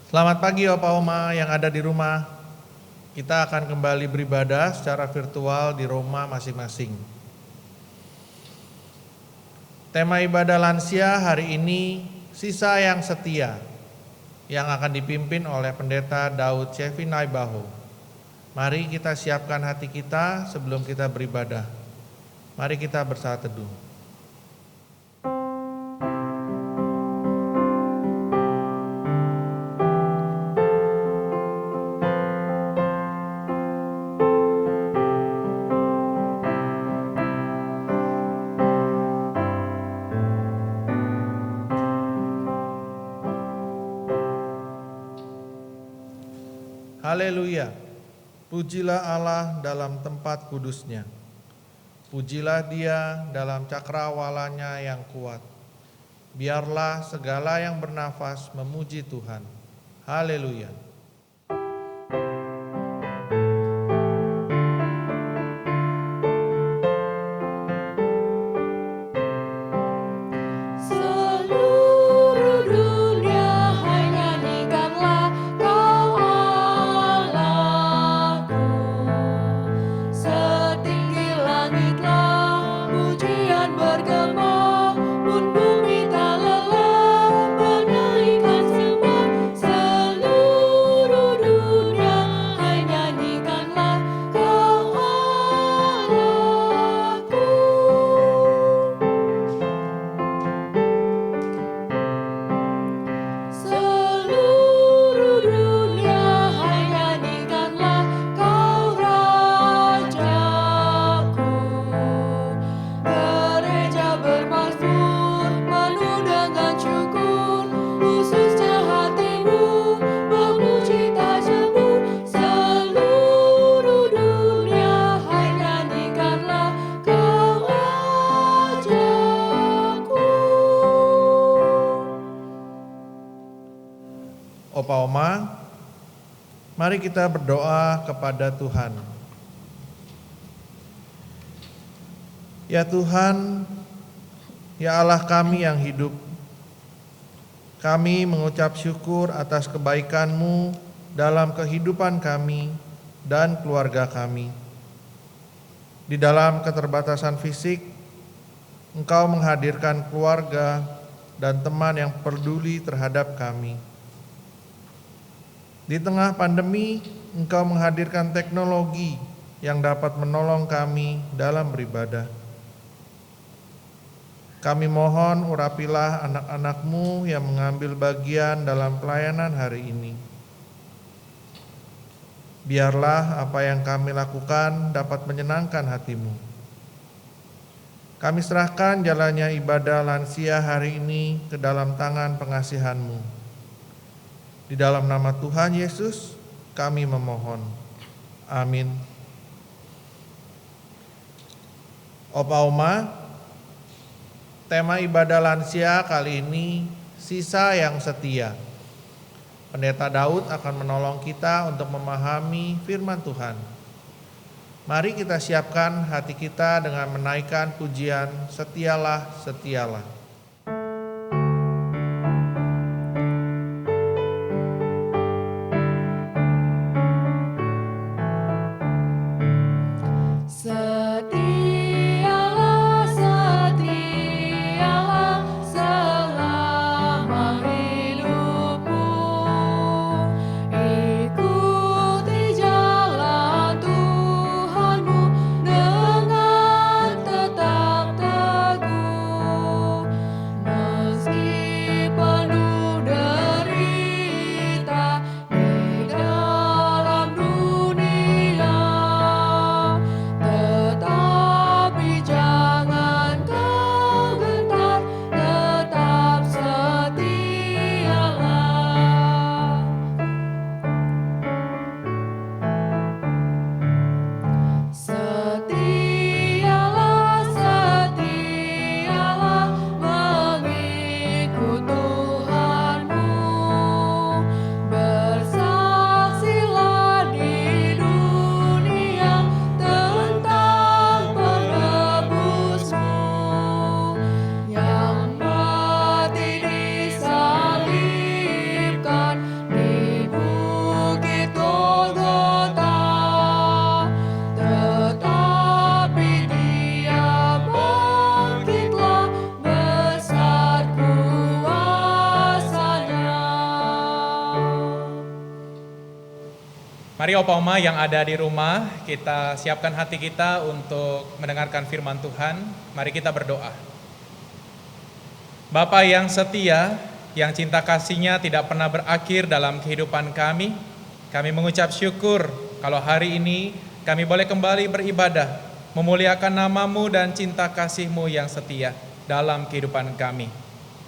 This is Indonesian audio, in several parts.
Selamat pagi Opa Oma yang ada di rumah. Kita akan kembali beribadah secara virtual di rumah masing-masing. Tema ibadah lansia hari ini, sisa yang setia, yang akan dipimpin oleh Pendeta Daud Cevi Naibaho. Mari kita siapkan hati kita sebelum kita beribadah. Mari kita bersaat teduh. Haleluya, pujilah Allah dalam tempat kudusnya. Pujilah Dia dalam cakrawalanya yang kuat. Biarlah segala yang bernafas memuji Tuhan. Haleluya. Opa Oma, mari kita berdoa kepada Tuhan. Ya Tuhan, ya Allah kami yang hidup, kami mengucap syukur atas kebaikan-Mu dalam kehidupan kami dan keluarga kami. Di dalam keterbatasan fisik, Engkau menghadirkan keluarga dan teman yang peduli terhadap kami. Di tengah pandemi, Engkau menghadirkan teknologi yang dapat menolong kami dalam beribadah. Kami mohon urapilah anak-anak-Mu yang mengambil bagian dalam pelayanan hari ini. Biarlah apa yang kami lakukan dapat menyenangkan hati-Mu. Kami serahkan jalannya ibadah lansia hari ini ke dalam tangan pengasihan-Mu. Di dalam nama Tuhan Yesus kami memohon. Amin. Opa Oma, tema ibadah lansia kali ini sisa yang setia. Pendeta Daud akan menolong kita untuk memahami firman Tuhan. Mari kita siapkan hati kita dengan menaikkan pujian Setialah, Setialah. Mari Opa Oma yang ada di rumah, kita siapkan hati kita untuk mendengarkan firman Tuhan. Mari kita berdoa. Bapa yang setia, yang cinta kasih-Nya tidak pernah berakhir dalam kehidupan kami mengucap syukur kalau hari ini kami boleh kembali beribadah, memuliakan nama-Mu dan cinta kasih-Mu yang setia dalam kehidupan kami.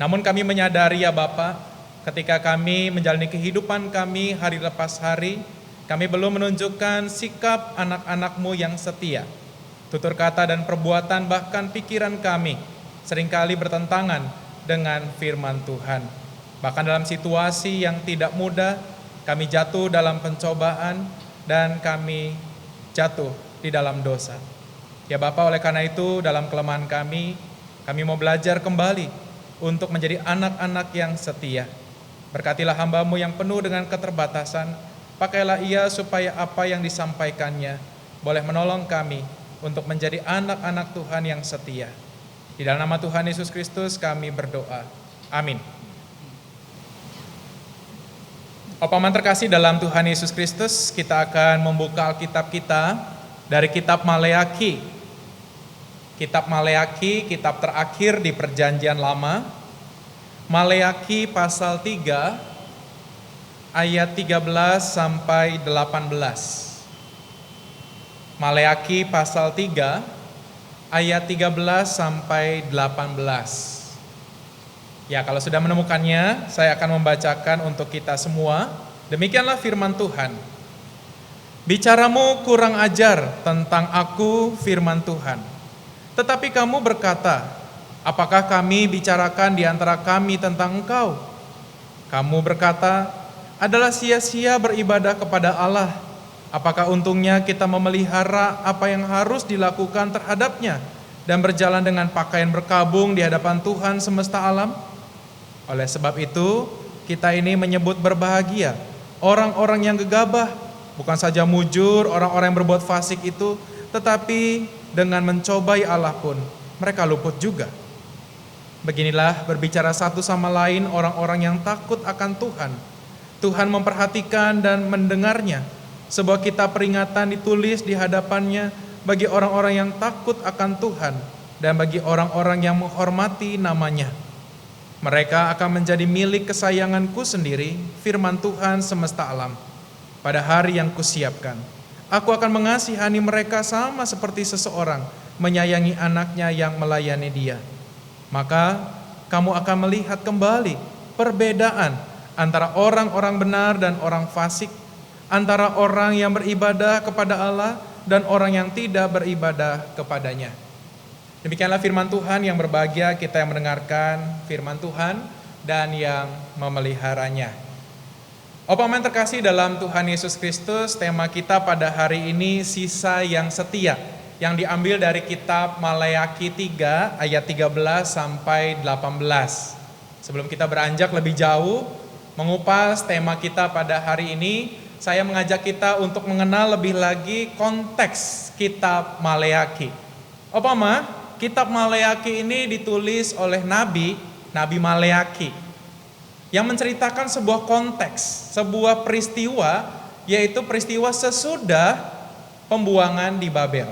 Namun kami menyadari ya Bapa, ketika kami menjalani kehidupan kami hari lepas hari, kami belum menunjukkan sikap anak-anak-Mu yang setia. Tutur kata dan perbuatan bahkan pikiran kami seringkali bertentangan dengan firman Tuhan. Bahkan dalam situasi yang tidak mudah, kami jatuh dalam pencobaan dan kami jatuh di dalam dosa. Ya Bapa, oleh karena itu dalam kelemahan kami mau belajar kembali untuk menjadi anak-anak yang setia. Berkatilah hamba-Mu yang penuh dengan keterbatasan. Pakailah ia supaya apa yang disampaikannya boleh menolong kami untuk menjadi anak-anak Tuhan yang setia. Di dalam nama Tuhan Yesus Kristus kami berdoa. Amin. Opa Oma terkasih dalam Tuhan Yesus Kristus, kita akan membuka Alkitab kita dari kitab Maleaki. Kitab Maleaki, kitab terakhir di Perjanjian Lama. Maleaki pasal 3 ayat 13 sampai 18. Maleaki pasal 3 ayat 13 sampai 18. Ya, kalau sudah menemukannya, saya akan membacakan untuk kita semua. Demikianlah firman Tuhan. Bicaramu kurang ajar tentang aku, firman Tuhan. Tetapi kamu berkata, apakah kami bicarakan di antara kami tentang engkau? Kamu berkata, adalah sia-sia beribadah kepada Allah. Apakah untungnya kita memelihara apa yang harus dilakukan terhadapnya dan berjalan dengan pakaian berkabung di hadapan Tuhan semesta alam? Oleh sebab itu, kita ini menyebut berbahagia orang-orang yang gegabah, bukan saja mujur orang-orang yang berbuat fasik itu, tetapi dengan mencobai Allah pun mereka luput juga. Beginilah berbicara satu sama lain orang-orang yang takut akan Tuhan. Tuhan memperhatikan dan mendengarnya. Sebuah kitab peringatan ditulis di hadapannya bagi orang-orang yang takut akan Tuhan dan bagi orang-orang yang menghormati namanya. Mereka akan menjadi milik kesayanganku sendiri, firman Tuhan semesta alam. Pada hari yang kusiapkan, aku akan mengasihani mereka sama seperti seseorang menyayangi anaknya yang melayani dia. Maka kamu akan melihat kembali perbedaan antara orang-orang benar dan orang fasik, antara orang yang beribadah kepada Allah dan orang yang tidak beribadah kepadanya. Demikianlah firman Tuhan. Yang berbahagia kita yang mendengarkan firman Tuhan dan yang memeliharanya. Opa Oma yang terkasih dalam Tuhan Yesus Kristus, tema kita pada hari ini sisa yang setia, yang diambil dari kitab Maleaki 3 ayat 13 sampai 18. Sebelum kita beranjak lebih jauh mengupas tema kita pada hari ini, saya mengajak kita untuk mengenal lebih lagi konteks kitab Maleaki. Opa Oma, kitab Maleaki ini ditulis oleh Nabi Maleaki yang menceritakan sebuah konteks, sebuah peristiwa, yaitu peristiwa sesudah pembuangan di Babel.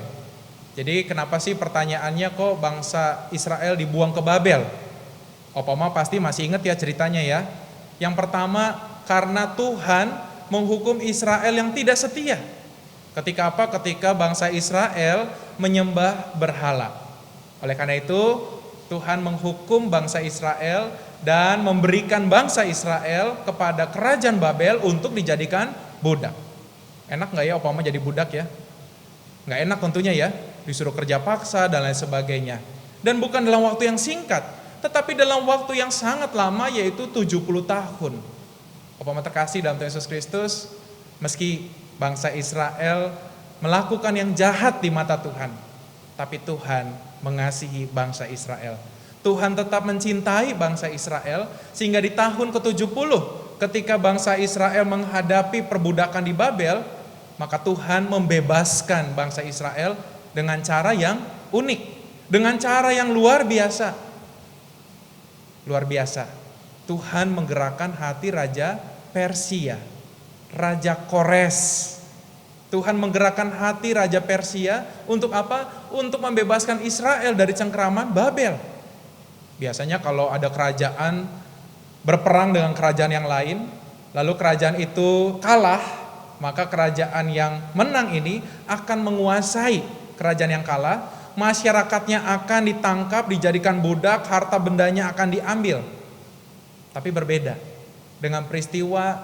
Jadi kenapa sih pertanyaannya kok bangsa Israel dibuang ke Babel? Opa Oma pasti masih ingat ya ceritanya ya. Yang pertama, karena Tuhan menghukum Israel yang tidak setia. Ketika apa? Ketika bangsa Israel menyembah berhala. Oleh karena itu, Tuhan menghukum bangsa Israel dan memberikan bangsa Israel kepada kerajaan Babel untuk dijadikan budak. Enak gak ya Opa Oma jadi budak ya? Gak enak tentunya ya, disuruh kerja paksa dan lain sebagainya. Dan bukan dalam waktu yang singkat, tetapi dalam waktu yang sangat lama, yaitu 70 tahun. Opa Oma terkasih dalam Tuhan Yesus Kristus, meski bangsa Israel melakukan yang jahat di mata Tuhan, tapi Tuhan mengasihi bangsa Israel. Tuhan tetap mencintai bangsa Israel, sehingga di tahun ke-70 ketika bangsa Israel menghadapi perbudakan di Babel, maka Tuhan membebaskan bangsa Israel dengan cara yang unik, dengan cara yang luar biasa. Luar biasa. Tuhan menggerakkan hati Raja Persia, Raja Kores. Tuhan menggerakkan hati Raja Persia untuk apa? Untuk membebaskan Israel dari cengkeraman Babel. Biasanya kalau ada kerajaan berperang dengan kerajaan yang lain, lalu kerajaan itu kalah, maka kerajaan yang menang ini akan menguasai kerajaan yang kalah, masyarakatnya akan ditangkap, dijadikan budak, harta bendanya akan diambil. Tapi berbeda dengan peristiwa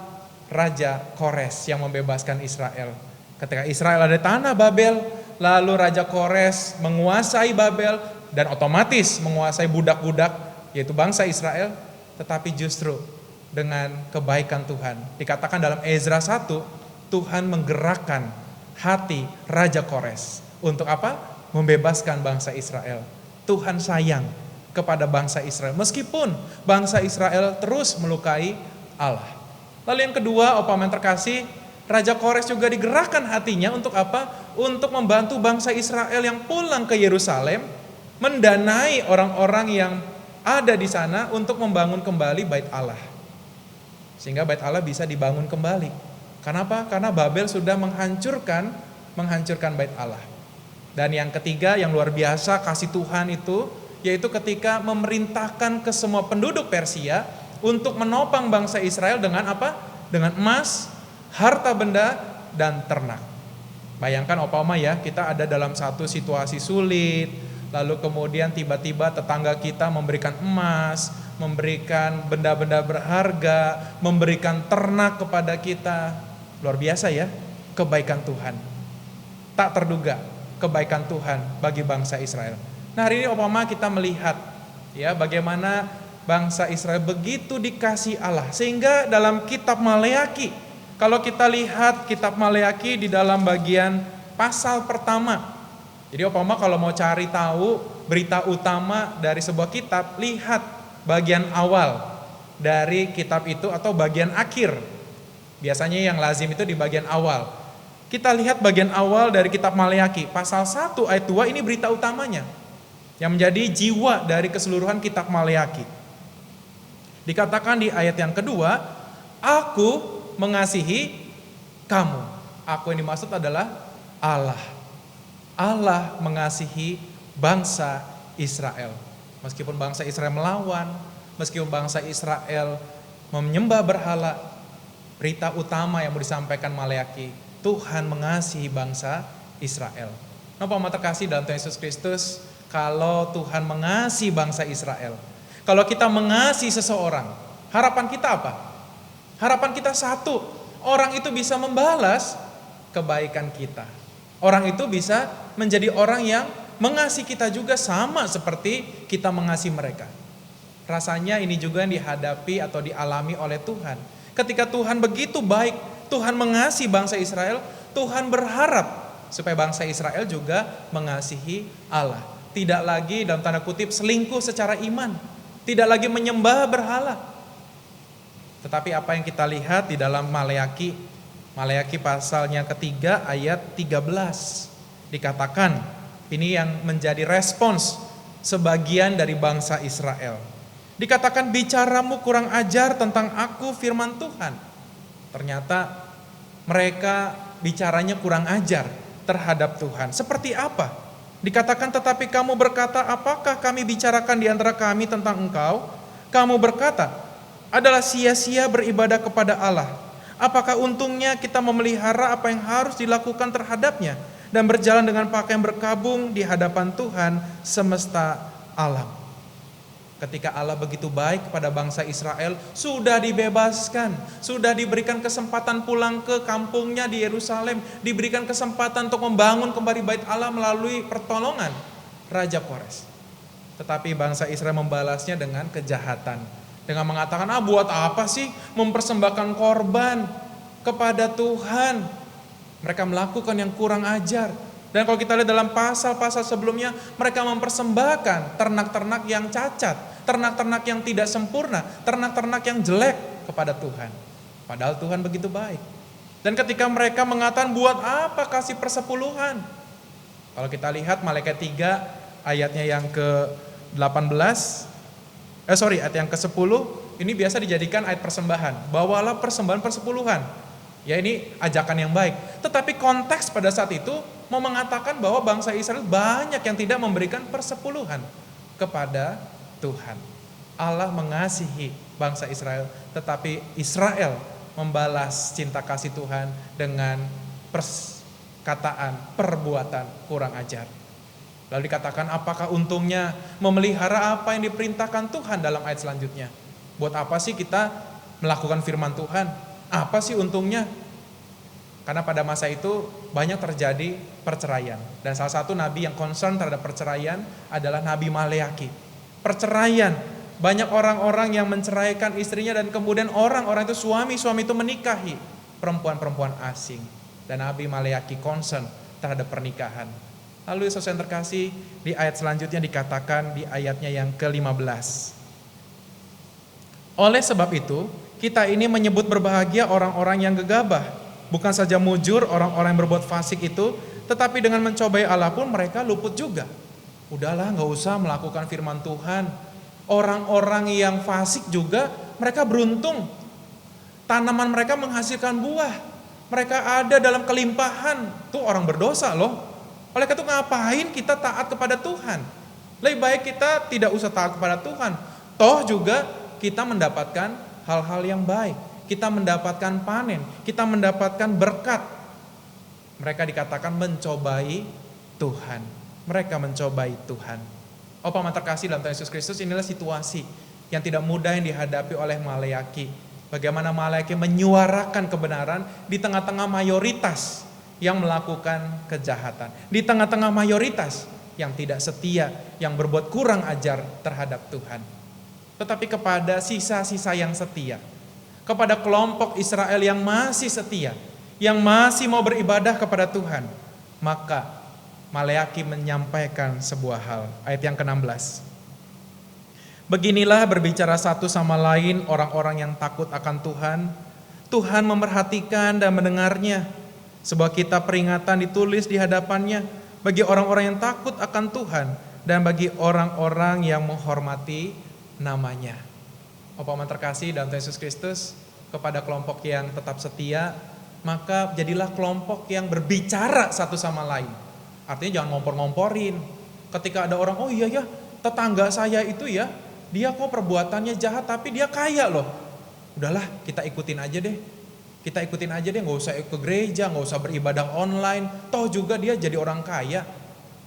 Raja Kores yang membebaskan Israel. Ketika Israel ada di tanah Babel, lalu Raja Kores menguasai Babel dan otomatis menguasai budak-budak, yaitu bangsa Israel, tetapi justru dengan kebaikan Tuhan. Dikatakan dalam Ezra 1, Tuhan menggerakkan hati Raja Kores. Untuk apa? Membebaskan bangsa Israel. Tuhan sayang kepada bangsa Israel, meskipun bangsa Israel terus melukai Allah. Lalu yang kedua, Opaman terkasih, Raja Kores juga digerakkan hatinya untuk apa? Untuk membantu bangsa Israel yang pulang ke Yerusalem, mendanai orang-orang yang ada di sana untuk membangun kembali bait Allah. Sehingga bait Allah bisa dibangun kembali. Kenapa? Karena Babel sudah menghancurkan bait Allah. Dan yang ketiga yang luar biasa kasih Tuhan itu, yaitu ketika memerintahkan ke semua penduduk Persia untuk menopang bangsa Israel dengan apa? Dengan emas, harta benda, dan ternak. Bayangkan Opama ya, kita ada dalam satu situasi sulit, lalu kemudian tiba-tiba tetangga kita memberikan emas, memberikan benda-benda berharga, memberikan ternak kepada kita. Luar biasa ya, kebaikan Tuhan. Tak terduga kebaikan Tuhan bagi bangsa Israel. Nah, hari ini Opama kita melihat ya bagaimana bangsa Israel begitu dikasih Allah, sehingga dalam kitab Maleaki, kalau kita lihat kitab Maleaki di dalam bagian pasal pertama. Jadi Opama kalau mau cari tahu berita utama dari sebuah kitab, lihat bagian awal dari kitab itu atau bagian akhir. Biasanya yang lazim itu di bagian awal. Kita lihat bagian awal dari kitab Maleaki, pasal 1 ayat 2, ini berita utamanya yang menjadi jiwa dari keseluruhan kitab Maleaki. Dikatakan di ayat yang kedua, aku mengasihi kamu. Aku yang dimaksud adalah Allah. Allah mengasihi bangsa Israel. Meskipun bangsa Israel melawan, meskipun bangsa Israel menyembah berhala, berita utama yang mau disampaikan Maleaki, Tuhan mengasihi bangsa Israel. Napa terkasih dalam Tuhan Yesus Kristus, kalau Tuhan mengasihi bangsa Israel, kalau kita mengasihi seseorang, harapan kita apa? Harapan kita satu, orang itu bisa membalas kebaikan kita. Orang itu bisa menjadi orang yang mengasihi kita juga sama seperti kita mengasihi mereka. Rasanya ini juga yang dihadapi atau dialami oleh Tuhan. Ketika Tuhan begitu baik, Tuhan mengasihi bangsa Israel, Tuhan berharap supaya bangsa Israel juga mengasihi Allah. Tidak lagi dalam tanda kutip selingkuh secara iman, tidak lagi menyembah berhala. Tetapi apa yang kita lihat di dalam Maleaki pasalnya ketiga ayat 13, dikatakan ini yang menjadi respons sebagian dari bangsa Israel. Dikatakan, bicaramu kurang ajar tentang aku firman Tuhan. Ternyata mereka bicaranya kurang ajar terhadap Tuhan. Seperti apa? Dikatakan, tetapi kamu berkata, apakah kami bicarakan di antara kami tentang engkau? Kamu berkata, adalah sia-sia beribadah kepada Allah. Apakah untungnya kita memelihara apa yang harus dilakukan terhadapnya dan berjalan dengan pakaian berkabung di hadapan Tuhan semesta alam. Ketika Allah begitu baik kepada bangsa Israel, sudah dibebaskan, sudah diberikan kesempatan pulang ke kampungnya di Yerusalem, diberikan kesempatan untuk membangun kembali bait Allah melalui pertolongan Raja Kores. Tetapi bangsa Israel membalasnya dengan kejahatan, dengan mengatakan, buat apa sih mempersembahkan korban kepada Tuhan? Mereka melakukan yang kurang ajar. Dan kalau kita lihat dalam pasal-pasal sebelumnya, mereka mempersembahkan ternak-ternak yang cacat, ternak-ternak yang tidak sempurna, ternak-ternak yang jelek kepada Tuhan. Padahal Tuhan begitu baik. Dan ketika mereka mengatakan, buat apa kasih persepuluhan? Kalau kita lihat Maleaki 3 ayatnya yang ke-18, ayat yang ke-10, ini biasa dijadikan ayat persembahan. Bawalah persembahan persepuluhan. Ya ini ajakan yang baik. Tetapi konteks pada saat itu mau mengatakan bahwa bangsa Israel banyak yang tidak memberikan persepuluhan kepada Tuhan. Allah mengasihi bangsa Israel, tetapi Israel membalas cinta kasih Tuhan dengan perkataan, perbuatan kurang ajar. Lalu dikatakan, apakah untungnya memelihara apa yang diperintahkan Tuhan dalam ayat selanjutnya? Buat apa sih kita melakukan firman Tuhan? Apa sih untungnya? Karena pada masa itu banyak terjadi perceraian. Dan salah satu nabi yang concern terhadap perceraian adalah Nabi Maleaki. Perceraian, banyak orang-orang yang menceraikan istrinya dan kemudian orang-orang itu suami-suami itu menikahi perempuan-perempuan asing. Dan Nabi Maleaki concern terhadap pernikahan. Lalu saudara yang terkasih, di ayat selanjutnya dikatakan di ayatnya yang ke-15. Oleh sebab itu, kita ini menyebut berbahagia orang-orang yang gegabah, bukan saja mujur orang-orang yang berbuat fasik itu, tetapi dengan mencobai Allah pun mereka luput juga. Udahlah, gak usah melakukan firman Tuhan. Orang-orang yang fasik juga mereka beruntung. Tanaman mereka menghasilkan buah. Mereka ada dalam kelimpahan. Tuh orang berdosa loh. Oleh karena itu ngapain kita taat kepada Tuhan? Lebih baik kita tidak usah taat kepada Tuhan. Toh juga kita mendapatkan hal-hal yang baik, kita mendapatkan panen, kita mendapatkan berkat. Mereka dikatakan mencobai Tuhan. Mereka mencobai Tuhan. Paman terkasih dalam Tuhan Yesus Kristus, inilah situasi yang tidak mudah yang dihadapi oleh Maleaki. Bagaimana Maleaki menyuarakan kebenaran di tengah-tengah mayoritas yang melakukan kejahatan, di tengah-tengah mayoritas yang tidak setia, yang berbuat kurang ajar terhadap Tuhan. Tetapi kepada sisa-sisa yang setia, kepada kelompok Israel yang masih setia, yang masih mau beribadah kepada Tuhan, maka Maleaki menyampaikan sebuah hal. Ayat yang ke-16. Beginilah berbicara satu sama lain orang-orang yang takut akan Tuhan. Tuhan memperhatikan dan mendengarnya. Sebuah kitab peringatan ditulis di hadapannya bagi orang-orang yang takut akan Tuhan dan bagi orang-orang yang menghormati namanya. Paman terkasih dalam Tuhan Yesus Kristus, kepada kelompok yang tetap setia, maka jadilah kelompok yang berbicara satu sama lain. Artinya jangan ngompor-ngomporin. Ketika ada orang, oh iya ya, tetangga saya itu ya, dia kok perbuatannya jahat tapi dia kaya loh. Udahlah, kita ikutin aja deh. Kita ikutin aja deh, gak usah ke gereja, gak usah beribadah online. Toh juga dia jadi orang kaya.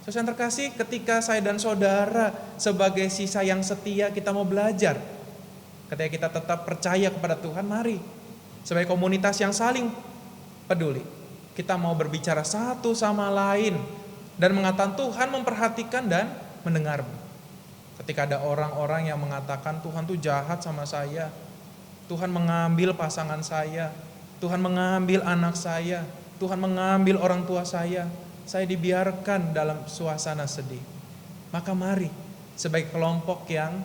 Saudara yang terkasih, ketika saya dan saudara sebagai sisa yang setia kita mau belajar. Ketika kita tetap percaya kepada Tuhan, mari. Sebagai komunitas yang saling peduli. Kita mau berbicara satu sama lain. Dan mengatakan Tuhan memperhatikan dan mendengar. Ketika ada orang-orang yang mengatakan Tuhan tuh jahat sama saya. Tuhan mengambil pasangan saya. Tuhan mengambil anak saya. Tuhan mengambil orang tua saya dibiarkan dalam suasana sedih. Maka mari sebagai kelompok yang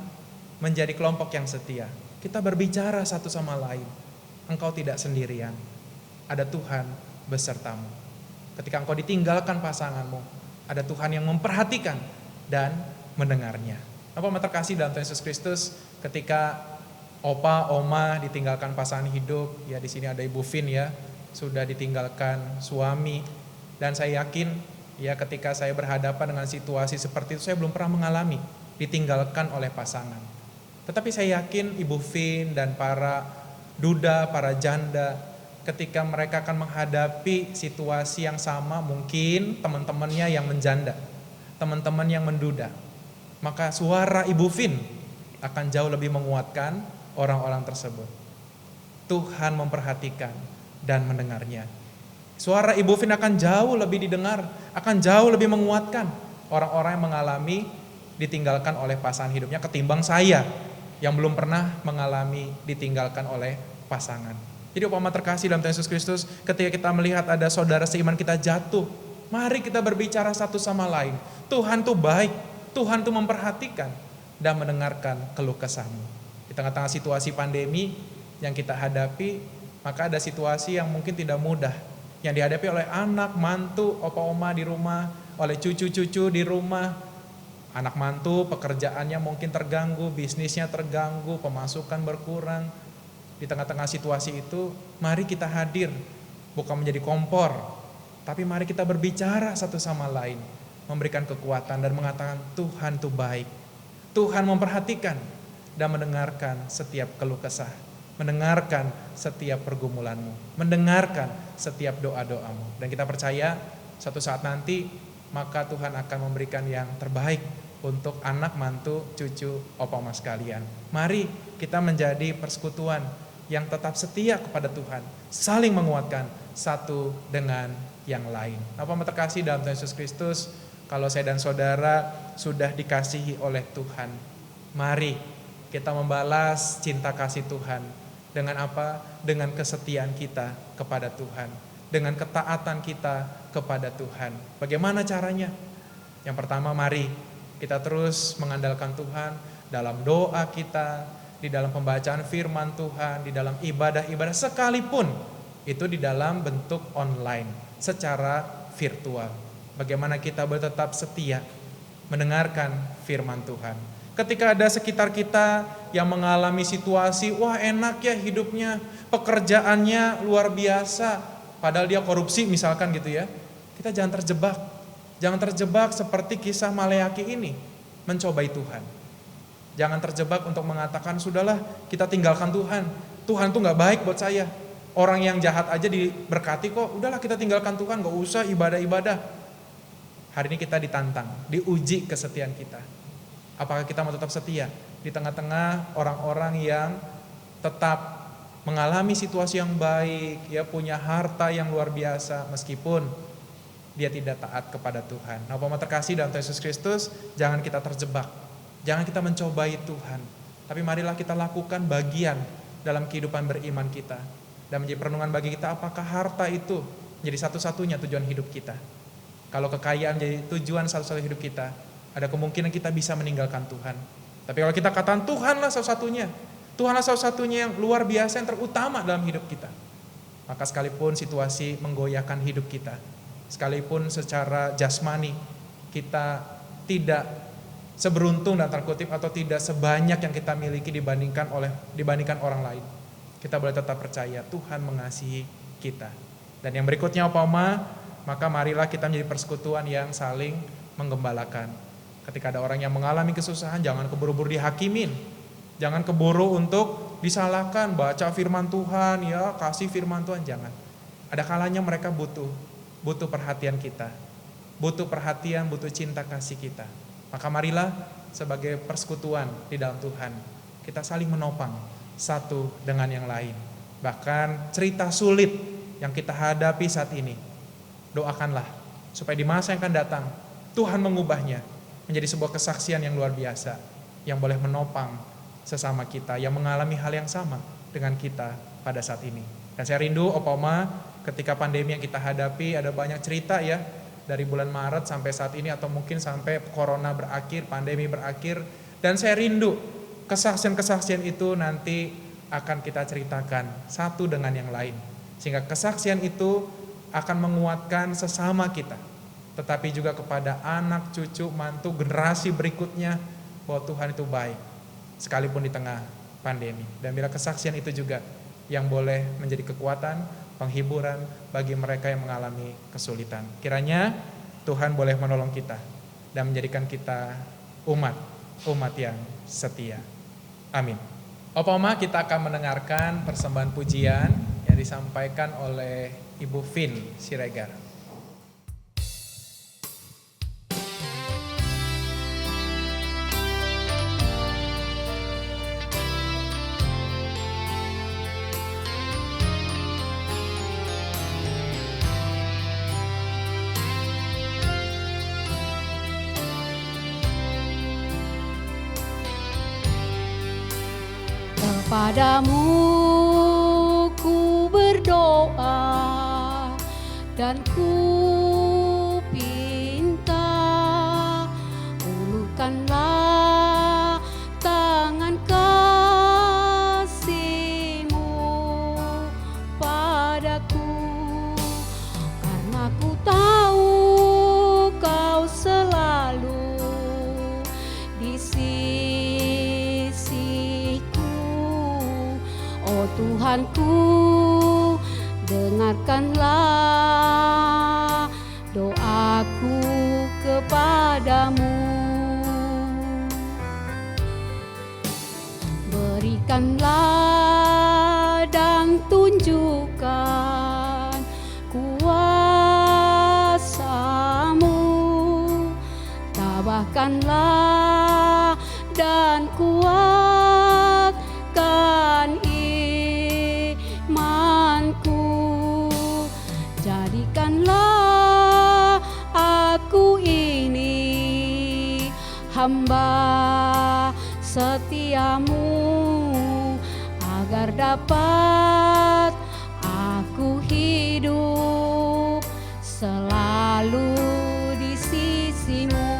menjadi kelompok yang setia, kita berbicara satu sama lain. Engkau tidak sendirian, ada Tuhan besertamu. Ketika engkau ditinggalkan pasanganmu, ada Tuhan yang memperhatikan dan mendengarnya. Paman terkasih dalam Tuhan Yesus Kristus, ketika opa, oma ditinggalkan pasangan hidup, ya di sini ada Ibu Vin ya, sudah ditinggalkan suami. Dan saya yakin ya ketika saya berhadapan dengan situasi seperti itu, saya belum pernah mengalami ditinggalkan oleh pasangan. Tetapi saya yakin Ibu Vin dan para duda, para janda, ketika mereka akan menghadapi situasi yang sama, mungkin teman-temannya yang menjanda, teman-teman yang menduda, maka suara Ibu Vin akan jauh lebih menguatkan orang-orang tersebut. Tuhan memperhatikan dan mendengarnya. Suara Ibu Vin akan jauh lebih didengar, akan jauh lebih menguatkan orang-orang yang mengalami ditinggalkan oleh pasangan hidupnya ketimbang saya yang belum pernah mengalami ditinggalkan oleh pasangan. Jadi paman terkasih dalam Tuhan Yesus Kristus, ketika kita melihat ada saudara seiman kita jatuh, mari kita berbicara satu sama lain. Tuhan tuh baik, Tuhan tuh memperhatikan dan mendengarkan keluh kesahmu. Di tengah-tengah situasi pandemi yang kita hadapi, maka ada situasi yang mungkin tidak mudah, yang dihadapi oleh anak, mantu, opa oma di rumah, oleh cucu-cucu di rumah. Anak mantu pekerjaannya mungkin terganggu, bisnisnya terganggu, pemasukan berkurang. Di tengah-tengah situasi itu, mari kita hadir bukan menjadi kompor, tapi mari kita berbicara satu sama lain, memberikan kekuatan dan mengatakan Tuhan itu baik. Tuhan memperhatikan dan mendengarkan setiap keluh kesah, mendengarkan setiap pergumulanmu, mendengarkan setiap doa-doamu. Dan kita percaya suatu saat nanti maka Tuhan akan memberikan yang terbaik untuk anak, mantu, cucu, opa oma sekalian. Mari kita menjadi persekutuan yang tetap setia kepada Tuhan, saling menguatkan satu dengan yang lain. Opa oma terkasih dalam Tuhan Yesus Kristus, kalau saya dan saudara sudah dikasihi oleh Tuhan, mari kita membalas cinta kasih Tuhan dengan apa? Dengan kesetiaan kita kepada Tuhan, dengan ketaatan kita kepada Tuhan. Bagaimana caranya? Yang pertama, mari kita terus mengandalkan Tuhan dalam doa kita, di dalam pembacaan firman Tuhan, di dalam ibadah-ibadah, sekalipun itu di dalam bentuk online, secara virtual. Bagaimana kita boleh tetap setia mendengarkan firman Tuhan. Ketika ada sekitar kita yang mengalami situasi, wah enak ya hidupnya, pekerjaannya luar biasa, padahal dia korupsi misalkan gitu ya. Kita jangan terjebak. Jangan terjebak seperti kisah Maleaki ini, mencobai Tuhan. Jangan terjebak untuk mengatakan, sudahlah kita tinggalkan Tuhan. Tuhan tuh gak baik buat saya. Orang yang jahat aja diberkati kok, udahlah kita tinggalkan Tuhan, gak usah ibadah-ibadah. Hari ini kita ditantang, diuji kesetiaan kita. Apakah kita mau tetap setia di tengah-tengah orang-orang yang tetap mengalami situasi yang baik, ya punya harta yang luar biasa meskipun dia tidak taat kepada Tuhan. Nah, Bapak terkasih dalam Tuhan Yesus Kristus, jangan kita terjebak, jangan kita mencobai Tuhan, tapi marilah kita lakukan bagian dalam kehidupan beriman kita dan menjadi perenungan bagi kita, apakah harta itu menjadi satu-satunya tujuan hidup kita. Kalau kekayaan jadi tujuan satu-satunya hidup kita, ada kemungkinan kita bisa meninggalkan Tuhan. Tapi kalau kita katakan Tuhanlah satu-satunya, Tuhanlah satu-satunya yang luar biasa, yang terutama dalam hidup kita, maka sekalipun situasi menggoyahkan hidup kita, sekalipun secara jasmani kita tidak seberuntung dan terkutip atau tidak sebanyak yang kita miliki dibandingkan orang lain, kita boleh tetap percaya Tuhan mengasihi kita. Dan yang berikutnya Opa Oma, maka marilah kita menjadi persekutuan yang saling menggembalakan. Ketika ada orang yang mengalami kesusahan, jangan keburu-buru dihakimin, jangan keburu untuk disalahkan, baca firman Tuhan, ya kasih firman Tuhan, jangan. Ada kalanya mereka butuh perhatian kita, butuh perhatian, butuh cinta kasih kita. Maka marilah sebagai persekutuan di dalam Tuhan, kita saling menopang satu dengan yang lain. Bahkan cerita sulit yang kita hadapi saat ini, doakanlah supaya di masa yang akan datang Tuhan mengubahnya menjadi sebuah kesaksian yang luar biasa, yang boleh menopang sesama kita yang mengalami hal yang sama dengan kita pada saat ini. Dan saya rindu Opa Oma, ketika pandemi yang kita hadapi ada banyak cerita ya, dari bulan Maret sampai saat ini atau mungkin sampai corona berakhir, pandemi berakhir, dan saya rindu kesaksian-kesaksian itu nanti akan kita ceritakan satu dengan yang lain, sehingga kesaksian itu akan menguatkan sesama kita, tetapi juga kepada anak, cucu, mantu, generasi berikutnya, bahwa Tuhan itu baik sekalipun di tengah pandemi. Dan bila kesaksian itu juga yang boleh menjadi kekuatan, penghiburan bagi mereka yang mengalami kesulitan. Kiranya Tuhan boleh menolong kita dan menjadikan kita umat yang setia. Amin. Opa Oma, kita akan mendengarkan persembahan pujian yang disampaikan oleh Ibu Vin Siregar. Kepadamu ku berdoa dan ku pinta, ulurkanlah tangan kasih-Mu padaku, karena ku tahu Kau selalu di sisiku. Oh Tuhanku, dengarkanlah doaku kepadamu. Berikanlah dan tunjukkan kuasa-Mu, tabahkanlah dan kuatkan imanku. Jadikanlah aku ini hamba setiamu, agar dapat aku hidup selalu di sisimu.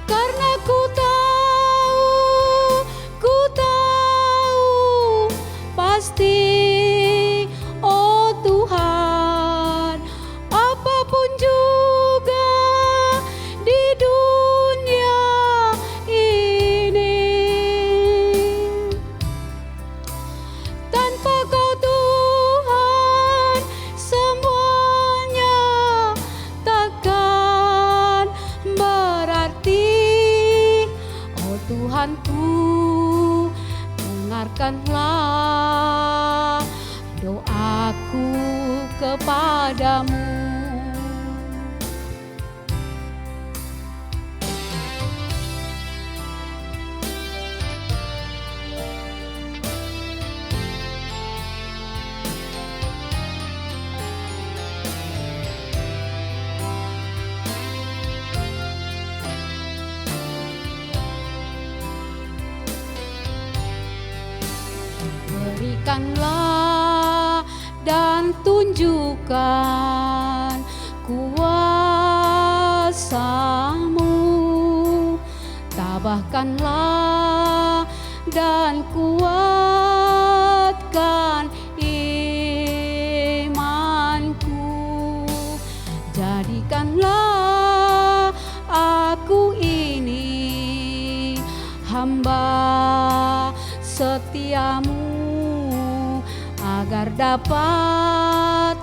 Karena ku tahu pasti, oh Tuhan, apapun juga di dunia ini, tanpa Kau Tuhan semuanya takkan berarti. Oh Tuhanku, dengarkanlah doaku kepadamu. Berikanlah dan tunjukkan kuasa-Mu, tabahkanlah dan kuatkan imanku. Jadikanlah aku ini hamba setiamu, agar dapat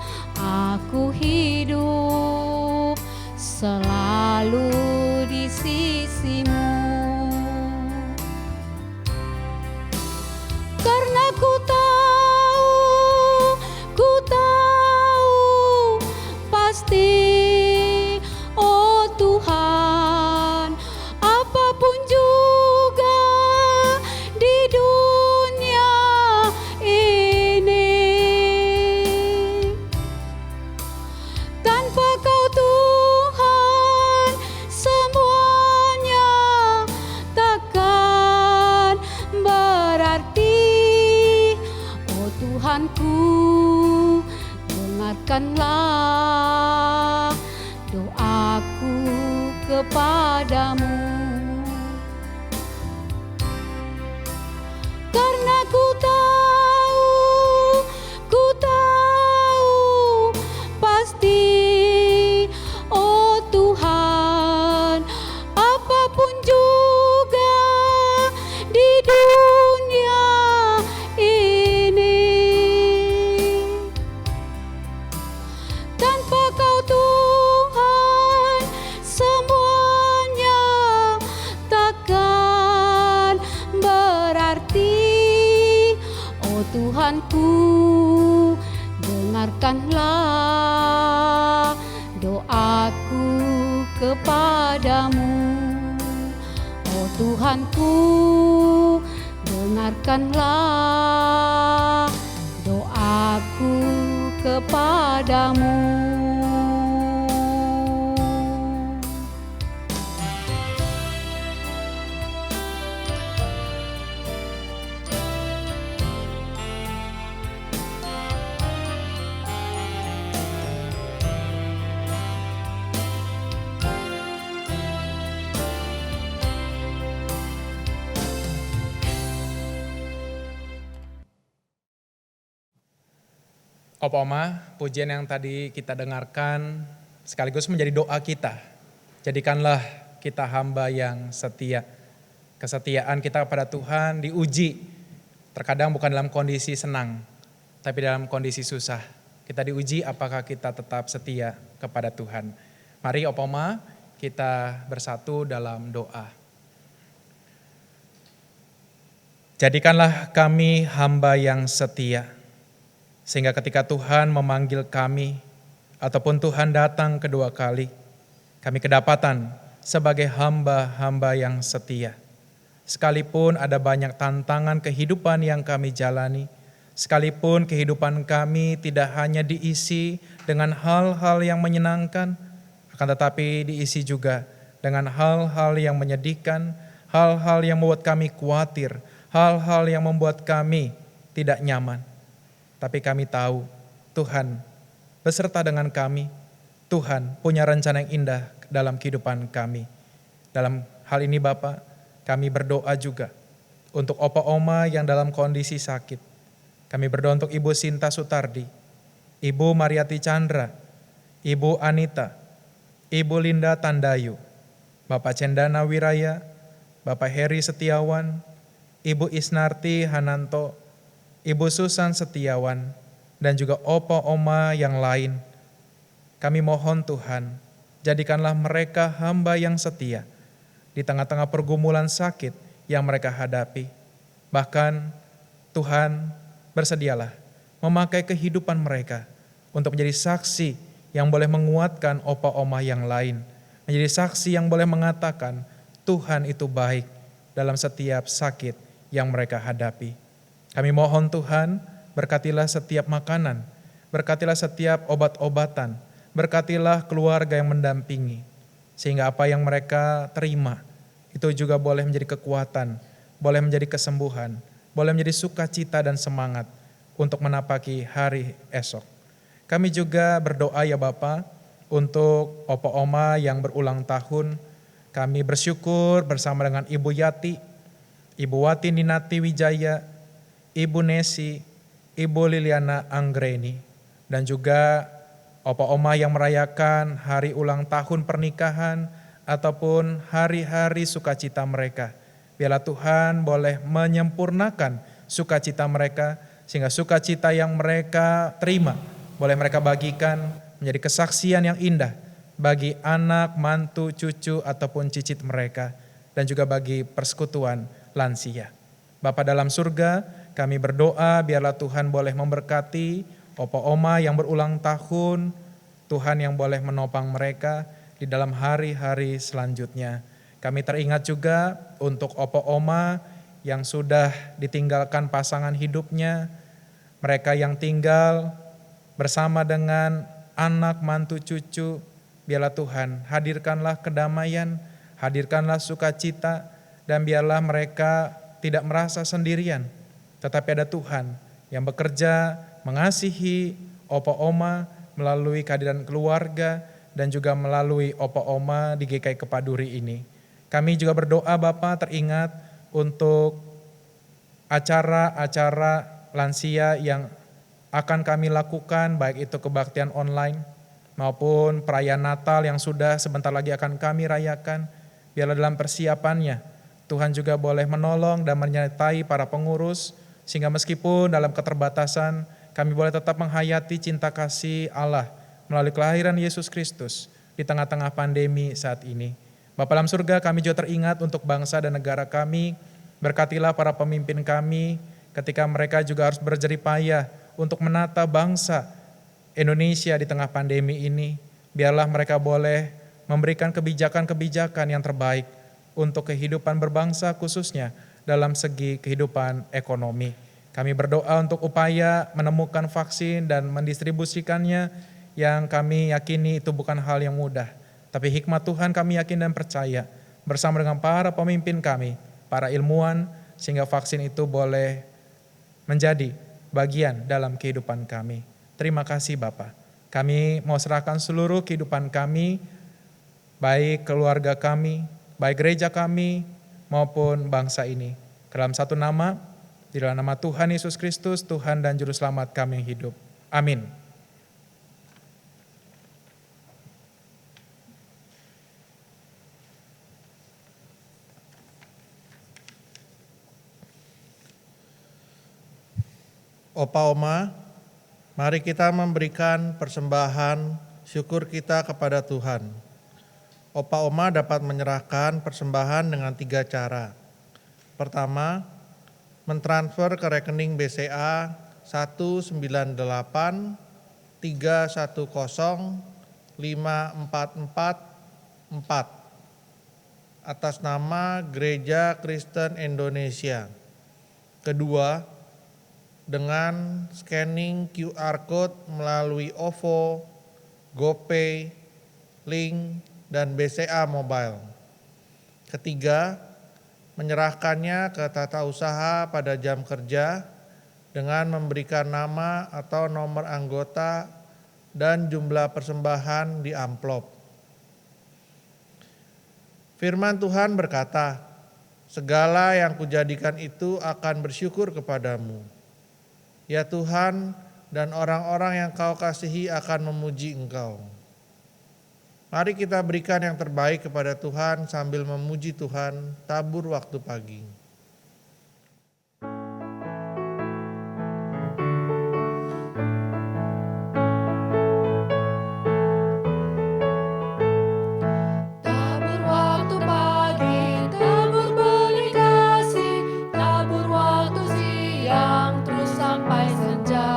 aku hidup selalu di sisimu. Karena ku tahu pasti, oh Tuhan, apapun juga di dunia ini, tanpa Kau Tuhan semuanya takkan berarti. Oh Tuhanku, dengarkanlah doaku kepadamu. Karena ku tahu pasti, oh Tuhan, apapun juga di dunia ini, tanpa Kau Tuhan semuanya takkan berarti. Oh Tuhanku, dengarkanlah doaku kepadamu. Oh Tuhanku, dengarkanlah doaku kepadamu. Opa Oma, pujian yang tadi kita dengarkan sekaligus menjadi doa kita. Jadikanlah kita hamba yang setia. Kesetiaan kita kepada Tuhan diuji Terkadang bukan dalam kondisi senang, tapi dalam kondisi susah. Kita diuji apakah kita tetap setia kepada Tuhan. Mari Opoma kita bersatu dalam doa. Jadikanlah kami hamba yang setia, sehingga ketika Tuhan memanggil kami, ataupun Tuhan datang kedua kali, kami kedapatan sebagai hamba-hamba yang setia. Sekalipun ada banyak tantangan kehidupan yang kami jalani, sekalipun kehidupan kami tidak hanya diisi dengan hal-hal yang menyenangkan, akan tetapi diisi juga dengan hal-hal yang menyedihkan, hal-hal yang membuat kami khawatir, hal-hal yang membuat kami tidak nyaman. Tapi kami tahu Tuhan beserta dengan kami. Tuhan punya rencana yang indah dalam kehidupan kami. Dalam hal ini Bapak, kami berdoa juga untuk Opa Oma yang dalam kondisi sakit. Kami berdoa untuk Ibu Sinta Sutardi, Ibu Mariati Chandra, Ibu Anita, Ibu Linda Tandayu, Bapak Cendana Wiraya, Bapak Heri Setiawan, Ibu Isnarti Hananto, Ibu Susan Setiawan, dan juga Opa Oma yang lain. Kami mohon Tuhan, jadikanlah mereka hamba yang setia di tengah-tengah pergumulan sakit yang mereka hadapi. Bahkan Tuhan bersedialah memakai kehidupan mereka untuk menjadi saksi yang boleh menguatkan Opa Oma yang lain. Menjadi saksi yang boleh mengatakan Tuhan itu baik dalam setiap sakit yang mereka hadapi. Kami mohon Tuhan, berkatilah setiap makanan, berkatilah setiap obat-obatan, berkatilah keluarga yang mendampingi, sehingga apa yang mereka terima itu juga boleh menjadi kekuatan, boleh menjadi kesembuhan, boleh menjadi sukacita dan semangat untuk menapaki hari esok. Kami juga berdoa ya Bapa untuk Opa Oma yang berulang tahun. Kami bersyukur bersama dengan Ibu Yati, Ibu Wati Ninati Wijaya, Ibu Nesi, Ibu Liliana Anggreni, dan juga Opa Oma yang merayakan hari ulang tahun pernikahan ataupun hari-hari sukacita mereka. Biarlah Tuhan boleh menyempurnakan sukacita mereka, sehingga sukacita yang mereka terima boleh mereka bagikan menjadi kesaksian yang indah bagi anak, mantu, cucu, ataupun cicit mereka, dan juga bagi persekutuan lansia. Bapa dalam surga, kami berdoa biarlah Tuhan boleh memberkati Opa Oma yang berulang tahun, Tuhan yang boleh menopang mereka di dalam hari-hari selanjutnya. Kami teringat juga untuk Opa Oma yang sudah ditinggalkan pasangan hidupnya, mereka yang tinggal bersama dengan anak, mantu, cucu, biarlah Tuhan hadirkanlah kedamaian, hadirkanlah sukacita, dan biarlah mereka tidak merasa sendirian, tetapi ada Tuhan yang bekerja mengasihi Opa Oma melalui kehadiran keluarga dan juga melalui Opa Oma di GKI Kepaduri ini. Kami juga berdoa Bapa teringat untuk acara-acara lansia yang akan kami lakukan, baik itu kebaktian online maupun perayaan Natal yang sudah sebentar lagi akan kami rayakan. Biarlah dalam persiapannya Tuhan juga boleh menolong dan menyertai para pengurus, sehingga meskipun dalam keterbatasan kami boleh tetap menghayati cinta kasih Allah melalui kelahiran Yesus Kristus di tengah-tengah pandemi saat ini. Bapa dalam surga, kami juga teringat untuk bangsa dan negara kami. Berkatilah para pemimpin kami ketika mereka juga harus berjerih payah untuk menata bangsa Indonesia di tengah pandemi ini. Biarlah mereka boleh memberikan kebijakan-kebijakan yang terbaik untuk kehidupan berbangsa, khususnya dalam segi kehidupan ekonomi. Kami berdoa untuk upaya menemukan vaksin dan mendistribusikannya, yang kami yakini itu bukan hal yang mudah. Tapi hikmat Tuhan kami yakin dan percaya bersama dengan para pemimpin kami, para ilmuwan, sehingga vaksin itu boleh menjadi bagian dalam kehidupan kami. Terima kasih Bapa. Kami mau serahkan seluruh kehidupan kami, baik keluarga kami, baik gereja kami, maupun bangsa ini, ke dalam satu nama, di dalam nama Tuhan Yesus Kristus, Tuhan dan Juru Selamat kami yang hidup. Amin. Opa Oma, mari kita memberikan persembahan syukur kita kepada Tuhan. Opa Oma dapat menyerahkan persembahan dengan 3 cara. Pertama, mentransfer ke rekening BCA 198 310 5444 atas nama Gereja Kristen Indonesia. Kedua, dengan scanning QR Code melalui OVO, GoPay, Link, dan BCA Mobile. Ketiga, menyerahkannya ke tata usaha pada jam kerja dengan memberikan nama atau nomor anggota dan jumlah persembahan di amplop. Firman Tuhan berkata, "Segala yang kujadikan itu akan bersyukur kepadamu. Ya Tuhan, dan orang-orang yang Kau kasihi akan memuji Engkau." Mari kita berikan yang terbaik kepada Tuhan sambil memuji Tuhan tabur waktu pagi. Tabur waktu pagi, tabur benih kasih, tabur waktu siang, terus sampai senja.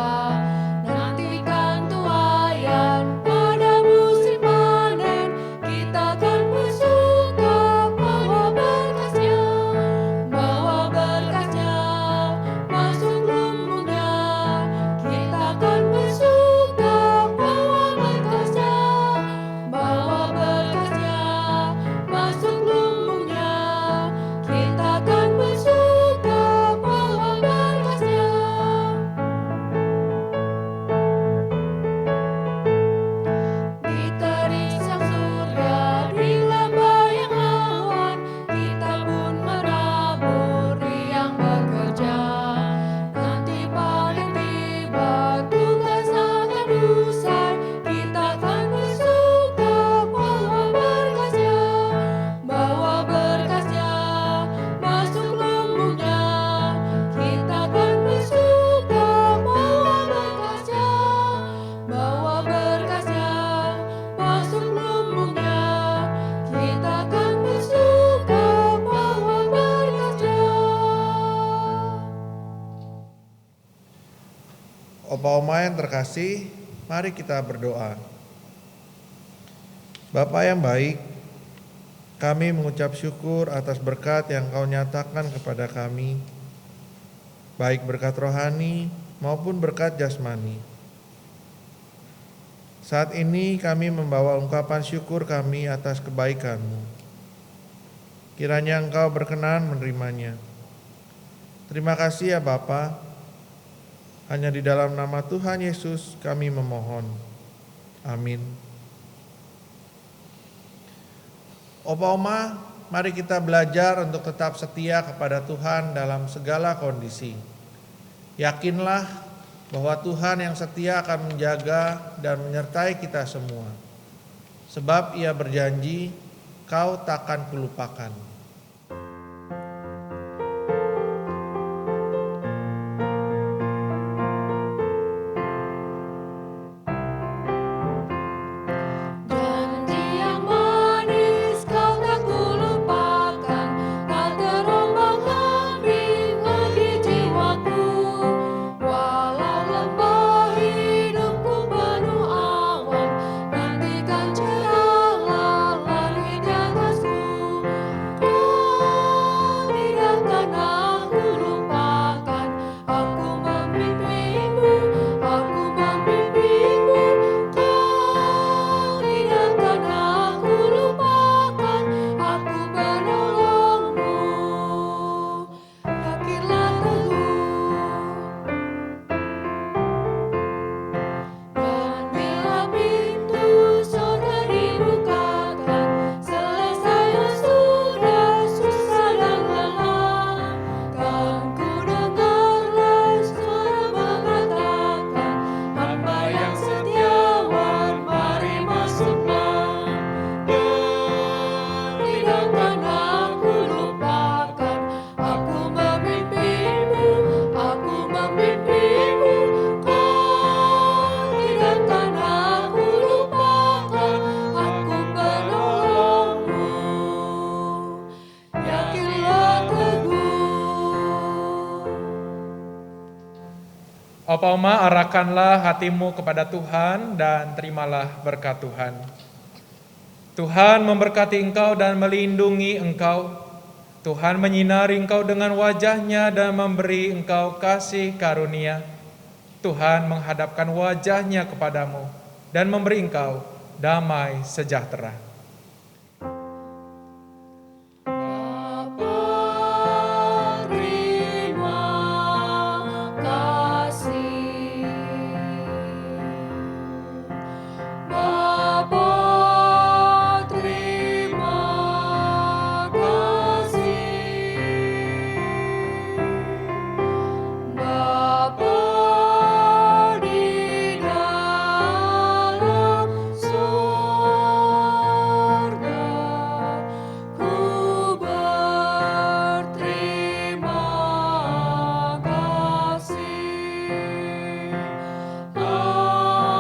Nantikan tuaian pada musim panen, kita kan bersuka bawa berkasnya, masuk lumbungnya. Kita kan bersuka bawa berkasnya, masuk lumbungnya. Kita kan bersuka bawa berkasnya. Di terik sang surga, di lambayang awan, kita pun menabur yang bekerja. Nanti panen tiba, tugas akan usai, kita kan bersuka bawa berkasnya, masuk lumbungnya. Kita kan bersuka bawa berkasnya, masuk lumbungnya. Kita kan bersuka bawa berkasnya. Opa Oma yang terkasih, mari kita berdoa. Bapa yang baik, kami mengucap syukur atas berkat yang Kau nyatakan kepada kami, baik berkat rohani maupun berkat jasmani. Saat ini kami membawa ungkapan syukur kami atas kebaikan-Mu. Kiranya Engkau berkenan menerimanya. Terima kasih ya Bapa. Hanya di dalam nama Tuhan Yesus kami memohon. Amin. Opa Oma, mari kita belajar untuk tetap setia kepada Tuhan dalam segala kondisi. Yakinlah bahwa Tuhan yang setia akan menjaga dan menyertai kita semua. Sebab Ia berjanji, Kau takkan kulupakan. Janji yang manis Kau tak kulupakan, tak terombang-ambing lagi jiwaku. Walau lembah hidupku penuh awan, nantikan cerahlah langit di atasku. Kau tidak akan aku lupakan, aku memimpimu, Kau tidak akan aku lupakan, aku penolongmu. Yakinlah teguh. Dan bila pintu surga dibukakan, selesai sudah susah dan lelah, kan ku dengarlah suara mengatakan, hamba yang setiawan, mari masuklah. Dan tidak akan aku lupakan, aku memimpimu, Opa Oma, arahkanlah hatimu kepada Tuhan dan terimalah berkat Tuhan. Tuhan memberkati engkau dan melindungi engkau. Tuhan menyinari engkau dengan wajah-Nya dan memberi engkau kasih karunia. Tuhan menghadapkan wajah-Nya kepadamu dan memberi engkau damai sejahtera. Bapa, terima kasih. Bapa, terima kasih. Bapa di dalam surga, ku berterima kasih. Amin.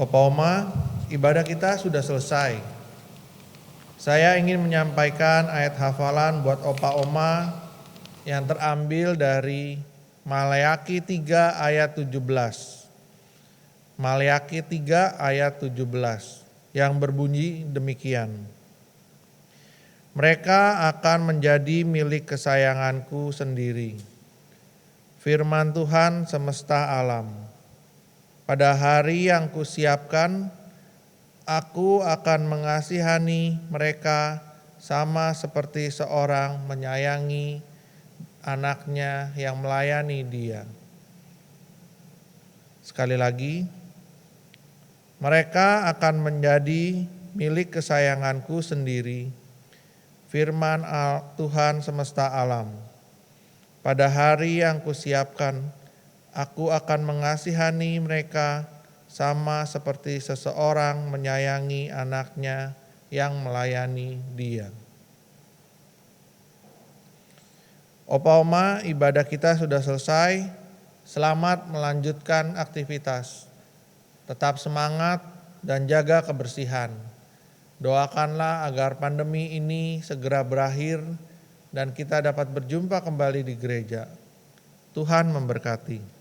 Opa Oma, ibadah kita sudah selesai. Saya ingin menyampaikan ayat hafalan buat Opa Oma yang terambil dari Maleakhi 3 ayat 17. Maleakhi 3 ayat 17 yang berbunyi demikian. Mereka akan menjadi milik kesayanganku sendiri. Firman Tuhan semesta alam. Pada hari yang kusiapkan, aku akan mengasihani mereka sama seperti seorang menyayangi anaknya yang melayani dia. Sekali lagi, mereka akan menjadi milik kesayanganku sendiri. Firman Tuhan semesta alam. Pada hari yang kusiapkan, aku akan mengasihani mereka sama seperti seseorang menyayangi anaknya yang melayani dia. Opa Oma, ibadah kita sudah selesai. Selamat melanjutkan aktivitas. Tetap semangat dan jaga kebersihan. Doakanlah agar pandemi ini segera berakhir dan kita dapat berjumpa kembali di gereja. Tuhan memberkati.